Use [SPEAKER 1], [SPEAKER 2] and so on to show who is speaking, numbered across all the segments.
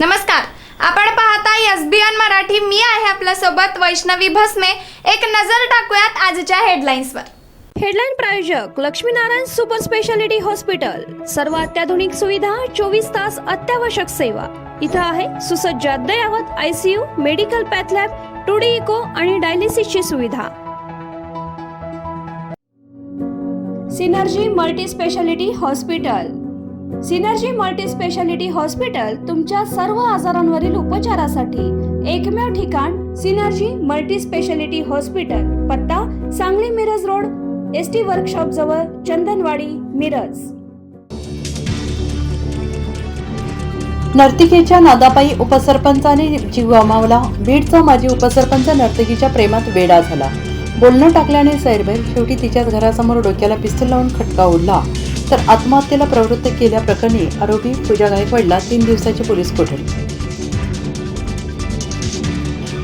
[SPEAKER 1] नमस्कार, आपण पाहताय एसबीएन मराठी. मी आहे आपल्या सोबत वैष्णवी भस्मे. एक नजर टाकूयात आजच्या हेडलाईन्सवर.
[SPEAKER 2] हेडलाईन प्रायोजक लक्ष्मीनारायण सुपर स्पेशालिटी हॉस्पिटल. सर्व अत्याधुनिक सुविधा, 24 तास अत्यावश्यक सेवा. इथं आहे सुसज्ज अद्ययावत ICU, medical path lab, 2D echo आणि डायलिसिसची सुविधा. Synergy multi speciality hospital. Synergy multi speciality hospital तुमच्या सर्व आजारांवरील उपचारासाठी एकमेव ठिकाण. Synergy multi speciality hospital. पत्ता Sangli Miraj road, ST workshop जवळ, चंदनवाडी, मिरज.
[SPEAKER 3] नर्तिकेच्या नादापायी उपसरपंचाने जीव गमावला. बीडचा माजी उपसरपंच नर्तकीच्या प्रेमात वेडा झाला. बोलणं टाकल्याने सैरभैर. शेवटी तिच्याच घरासमोर डोक्याला पिस्तूल लावून खटका उडला. तर आत्महत्येला प्रवृत्त केल्याप्रकरणी आरोपी पूजा गायकवाडला 3 दिवसाची पोलीस कोठडी.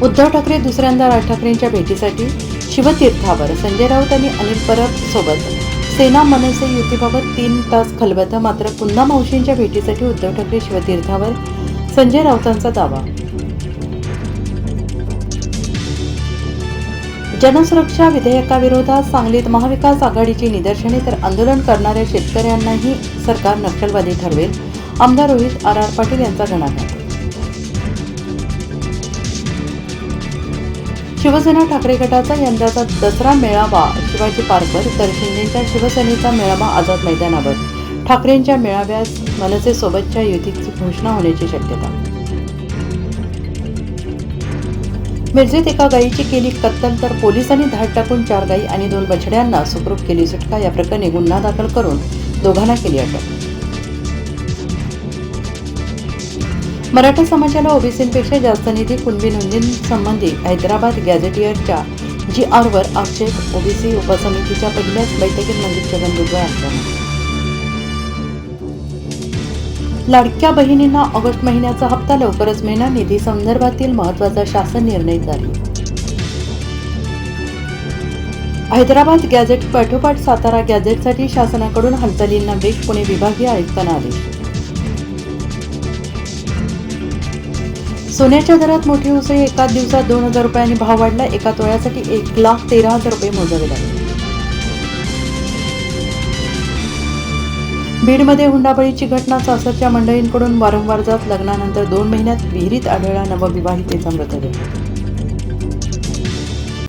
[SPEAKER 3] उद्धव ठाकरे दुसऱ्यांदा राज ठाकरेंच्या भेटीसाठी शिवतीर्थावर. संजय राऊत आणि अनिल परब सोबत सेना मनसे युतीबाबत 3 तास खलबतं. मात्र पुन्हा मावशींच्या भेटीसाठी उद्धव ठाकरे शिवतीर्थावर, संजय राऊतांचा दावा. जनसुरक्षा विधेयकाविरोधात सांगलीत महाविकास आघाडीची निदर्शने. तर आंदोलन करणाऱ्या शेतकऱ्यांनाही सरकार नक्षलवादी ठरवेल. आमदार रोहित आर. पाटील यांचा घणाघात. शिवसेना ठाकरे गटाचा यंदाचा दसरा मेळावा शिवाजी पार्कवर. तर शिंदेच्या शिवसेनेचा मेळावा आझाद मैदानावर. ठाकरेंच्या मेळाव्यास मनसेसोबतच्या युतीची घोषणा होण्याची शक्यता. मिरजेत एका गायीची केली कत्तल. तर पोलिसांनी धाड टाकून 4 गायी आणि 2 बछड्यांना सुखरूप केली सुटका. या प्रकरणी गुन्हा दाखल करून दोघांना केली अटक. मराठा समाजाला ओबीसींपेक्षा जास्त निधी. कुणबी नोंदणीसंबंधी हैदराबाद गॅझेटियरच्या GRवर आक्षेप. ओबीसी उपसमितीच्या पहिल्याच बैठकीत नंदीत छगन भुजबळ यांचा. लाडक्या बहिणींना ऑगस्ट महिन्याचा हप्ता लवकरच मिळणार. निधी संदर्भातील महत्त्वाचा शासन निर्णय जारी. हैदराबाद गॅझेट पाठोपाठ सातारा गॅझेटसाठी शासनाकडून हालचालींना वेग. पुणे विभागीय आयुक्तांना आदेश. सोन्याच्या दरात मोठी उसळी. एकाच दिवसात 2,000 रुपयांनी भाव वाढला. एका तोळ्यासाठी 1,13,000 रुपये मोजावे लागले. बीडमध्ये हुंडाबळीची घटना. सासरच्या मंडळींकडून वारंवार जात. लग्नानंतर 2 महिन्यात विहिरीत आढळला नवविवाहितेचा मृतदेह.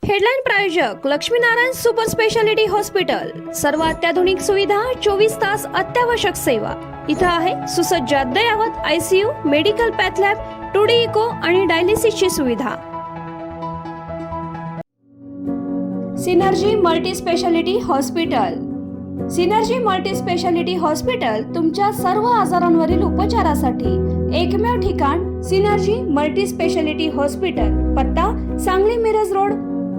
[SPEAKER 2] हेडलाईन प्रायोजक लक्ष्मीनारायण सुपर स्पेशालिटी हॉस्पिटल. सर्व अत्याधुनिक सुविधा, 24 तास अत्यावश्यक सेवा. इथं आहे सुसज्ज अद्ययावत ICU, medical path lab, 2D echo आणि डायलिसिसची सुविधा. Synergy multi speciality hospital. Synergy multi speciality hospital तुमच्या सर्व आजारांवरील उपचारासाठी एकमेव ठिकाण. Synergy multi speciality hospital. पत्ता Sangli Miraj road,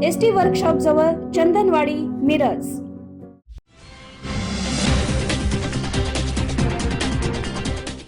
[SPEAKER 2] ST workshop जवळ, चंदनवाडी, मिरज.